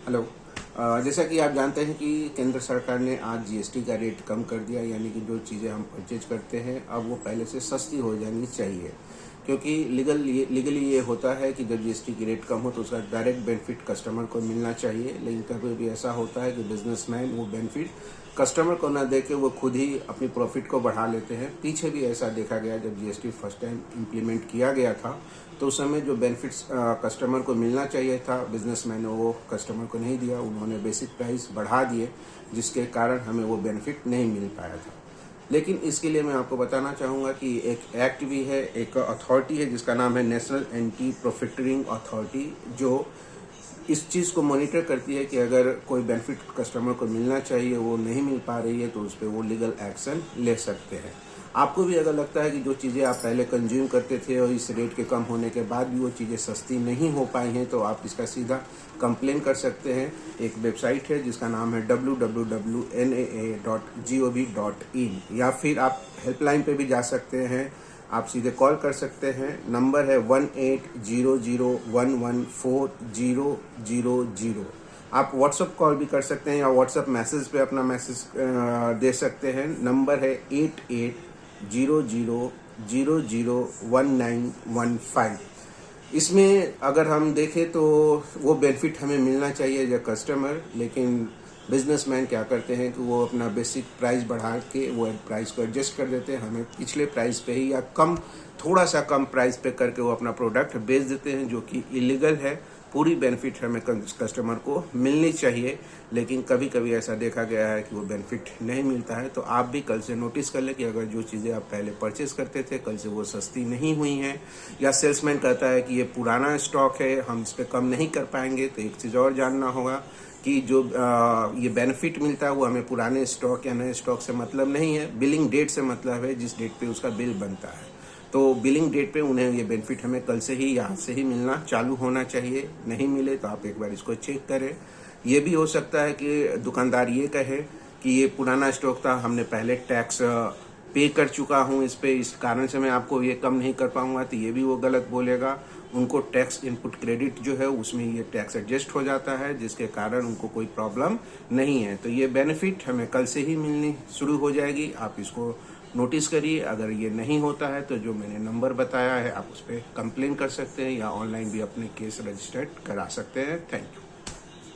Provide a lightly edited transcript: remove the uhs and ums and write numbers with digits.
Hello. जैसा कि आप जानते हैं कि केंद्र सरकार ने आज जीएसटी का रेट कम कर दिया, यानी कि जो चीज़ें हम परचेज करते हैं अब वो पहले से सस्ती हो जानी चाहिए, क्योंकि लीगली ये होता है कि जब जीएसटी की रेट कम हो तो उसका डायरेक्ट बेनिफिट कस्टमर को मिलना चाहिए। लेकिन कभी भी ऐसा होता है कि बिजनेसमैन वो बेनिफिट कस्टमर को ना दे के वो खुद ही अपनी प्रॉफिट को बढ़ा लेते हैं। पीछे भी ऐसा देखा गया, जब जीएसटी फर्स्ट टाइम इम्प्लीमेंट किया गया था तो उस समय जो बेनिफिट्स कस्टमर को मिलना चाहिए था, बिजनेसमैन ने वो कस्टमर को नहीं दिया। उन्होंने बेसिक प्राइस बढ़ा दिए, जिसके कारण हमें वो बेनिफिट नहीं मिल पाया था। लेकिन इसके लिए मैं आपको बताना चाहूँगा कि एक एक्ट भी है, एक अथॉरिटी है जिसका नाम है नेशनल एंटी प्रॉफिटरिंग अथॉरिटी, जो इस चीज़ को मॉनिटर करती है कि अगर कोई बेनिफिट कस्टमर को मिलना चाहिए वो नहीं मिल पा रही है तो उस पर वो लीगल एक्शन ले सकते हैं। आपको भी अगर लगता है कि जो चीज़ें आप पहले कंज्यूम करते थे और इस रेट के कम होने के बाद भी वो चीज़ें सस्ती नहीं हो पाई हैं तो आप इसका सीधा कंप्लेन कर सकते हैं। एक वेबसाइट है जिसका नाम है www.naa.gov.in, या फिर आप हेल्पलाइन पे भी जा सकते हैं। आप सीधे कॉल कर सकते हैं। नंबर है 1800114000। आप व्हाट्सअप कॉल भी कर सकते हैं या व्हाट्सअप मैसेज पे अपना मैसेज दे सकते हैं। नंबर है 8800001915। इसमें अगर हम देखें तो वो बेनिफिट हमें मिलना चाहिए एज अ कस्टमर, लेकिन बिजनेसमैन क्या करते हैं कि वो अपना बेसिक प्राइस बढ़ा के वो प्राइस को एडजस्ट कर देते हैं, हमें पिछले प्राइस पे ही या कम, थोड़ा सा कम प्राइस पे करके वो अपना प्रोडक्ट बेच देते हैं, जो कि इलीगल है। पूरी बेनिफिट हमें कस्टमर को मिलनी चाहिए, लेकिन कभी कभी ऐसा देखा गया है कि वो बेनिफिट नहीं मिलता है। तो आप भी कल से नोटिस कर लें कि अगर जो चीज़ें आप पहले परचेस करते थे कल से वो सस्ती नहीं हुई हैं, या सेल्समैन कहता है कि ये पुराना स्टॉक है हम इस पर कम नहीं कर पाएंगे, तो एक चीज़ और जानना होगा कि जो ये बेनिफिट मिलता है वो हमें पुराने स्टॉक या नए स्टॉक से मतलब नहीं है, बिलिंग डेट से मतलब है, जिस डेट पे उसका बिल बनता है। तो बिलिंग डेट पे उन्हें ये बेनिफिट हमें कल से ही या आज से ही मिलना चालू होना चाहिए। नहीं मिले तो आप एक बार इसको चेक करें। ये भी हो सकता है कि दुकानदार ये कहे कि ये पुराना स्टॉक था, हमने पहले टैक्स पे कर चुका हूँ इस पे, इस कारण से मैं आपको ये कम नहीं कर पाऊंगा, तो ये भी वो गलत बोलेगा। उनको टैक्स इनपुट क्रेडिट जो है उसमें ये टैक्स एडजस्ट हो जाता है, जिसके कारण उनको कोई प्रॉब्लम नहीं है। तो ये बेनिफिट हमें कल से ही मिलनी शुरू हो जाएगी। आप इसको नोटिस करिए। अगर ये नहीं होता है तो जो मैंने नंबर बताया है आप उस पर कंप्लेन कर सकते हैं या ऑनलाइन भी अपने केस रजिस्टर्ड करा सकते हैं। Thank you.